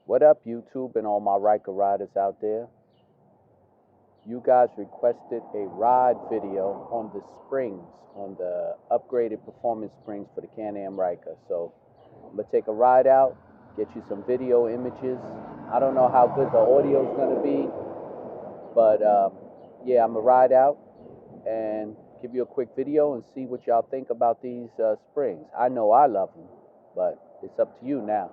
What up, YouTube and all my Ryker riders out there? You guys requested a ride video on the springs, on the upgraded performance springs for the Can Am Ryker. So I'm gonna take a ride out, get you some video images. I don't know how good the audio is gonna be, but yeah, I'm gonna ride out and give you a quick video and see what y'all think about these springs. I know I love them, but it's up to you now.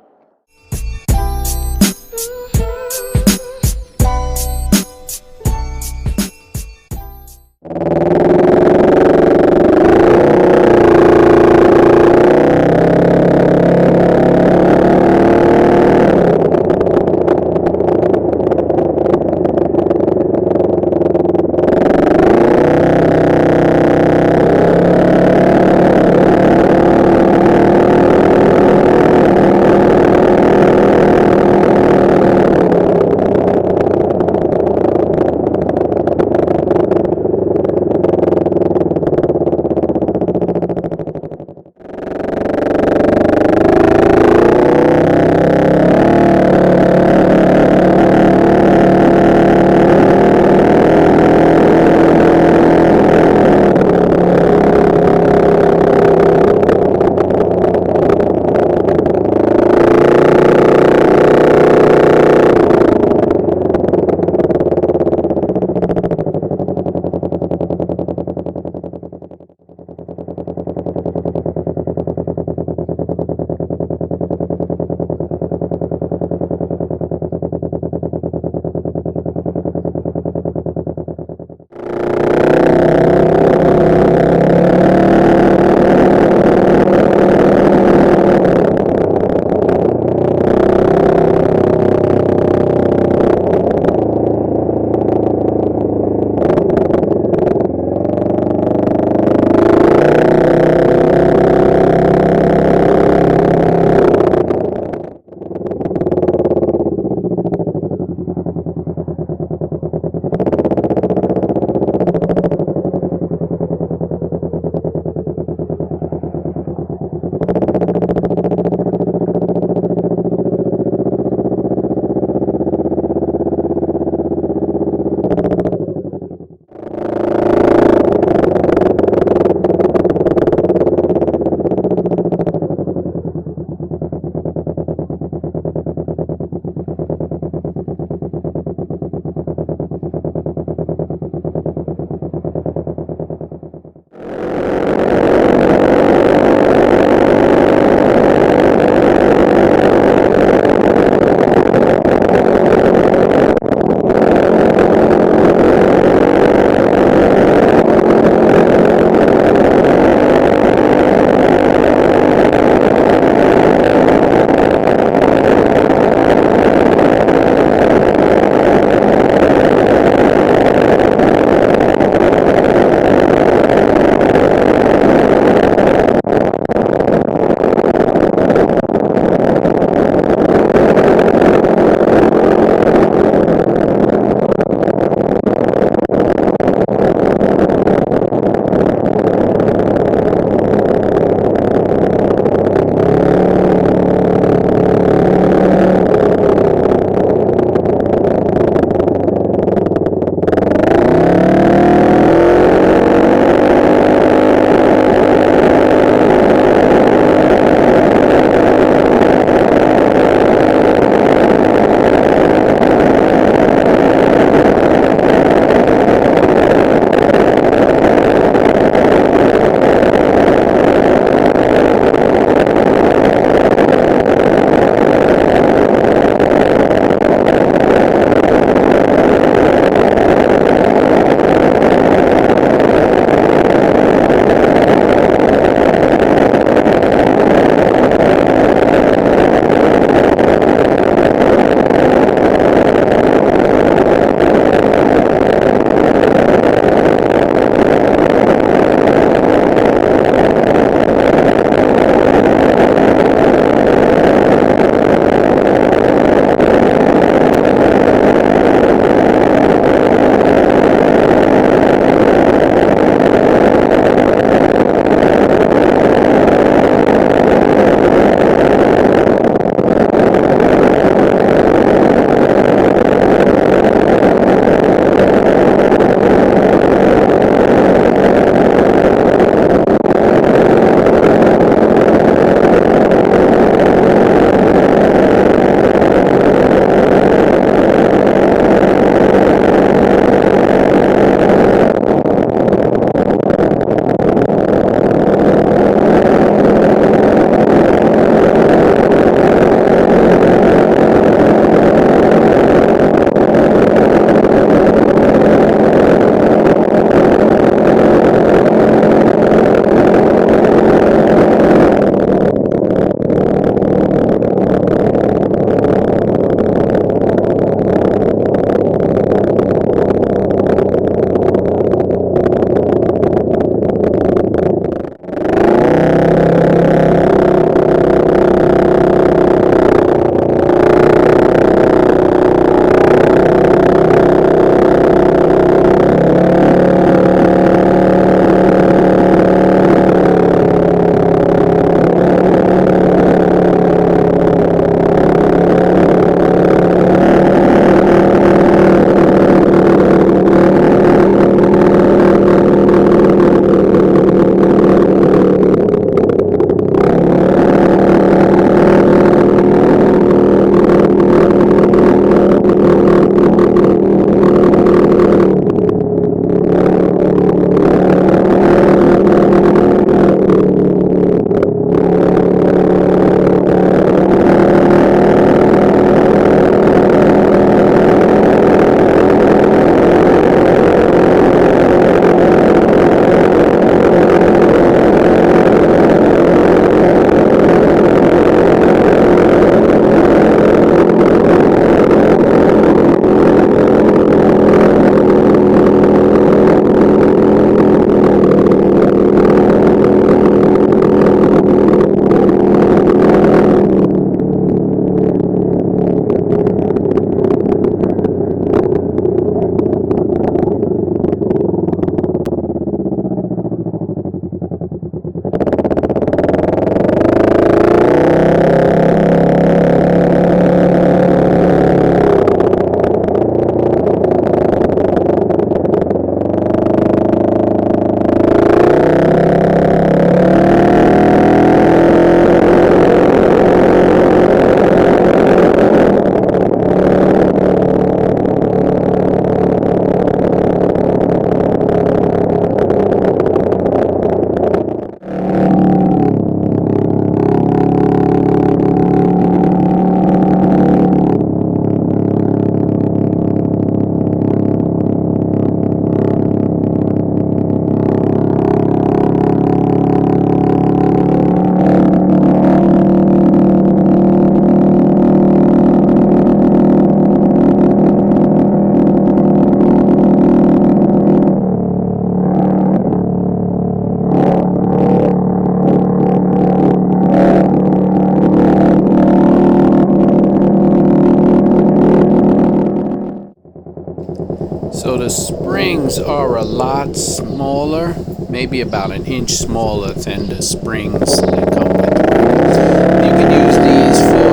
So the springs are a lot smaller, maybe about an inch smaller than the springs that come with the rim. You can use these for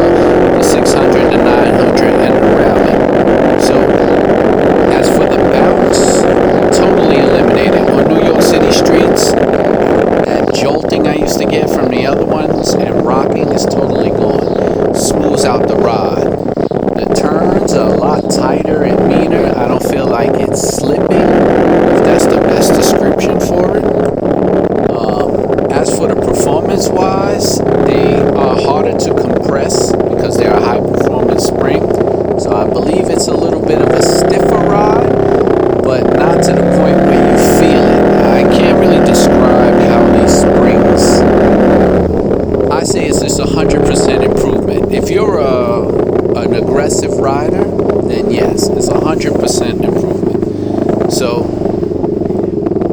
the 600, the 900, and the rally. So as for the bounce, totally eliminated. On New York City streets, that jolting I used to get from the other ones and rocking is totally gone. Smooths out the rod. The turns are a lot tighter and meaner. I don't feel like it's slipping, if that's the best description for it. As for the performance wise, they are harder to compress because they're a high performance spring. So I believe it's a little bit of a stiffer ride, but not to the point where you feel it. I can't really describe how these springs, I say it's just 100% improvement. If you're an aggressive rider, then yes, it's 100% improvement. So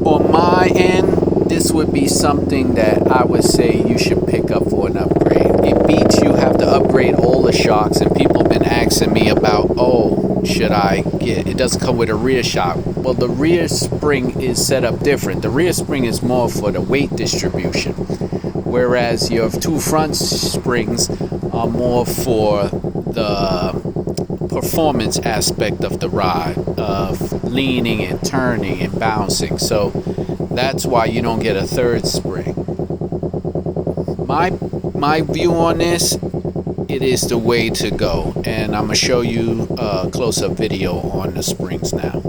on my end, this would be something that I would say you should pick up for an upgrade. It beats you have to upgrade all the shocks, and people have been asking me about, oh, should I get, it doesn't come with a rear shock. Well, the rear spring is set up different. The rear spring is more for the weight distribution, whereas your two front springs are more for the performance aspect of the ride, of leaning and turning and bouncing. So that's why you don't get a third spring. My view on this, it is the way to go, and I'm gonna show you a close-up video on the springs now.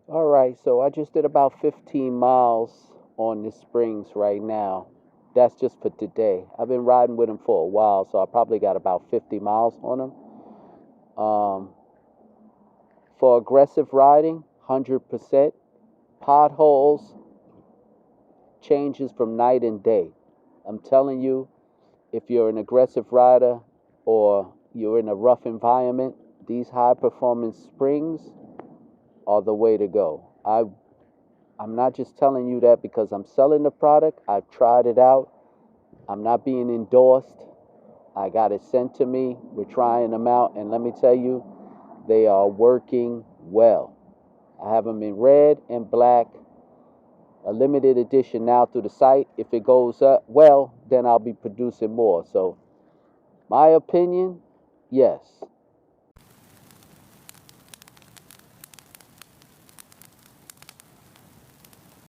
All right, so I just did about 15 miles on the springs right now. That's just for today. I've been riding with them for a while, so I probably got about 50 miles on them. For aggressive riding, 100%. Potholes changes from night and day. I'm telling you, if you're an aggressive rider or you're in a rough environment, these high performance springs are the way to go. I'm not just telling you that because I'm selling the product. I've tried it out. I'm not being endorsed. I got it sent to me. We're trying them out, and let me tell you, they are working well. I have them in red and black, a limited edition now through the site. If it goes up well, then I'll be producing more. So my opinion, yes,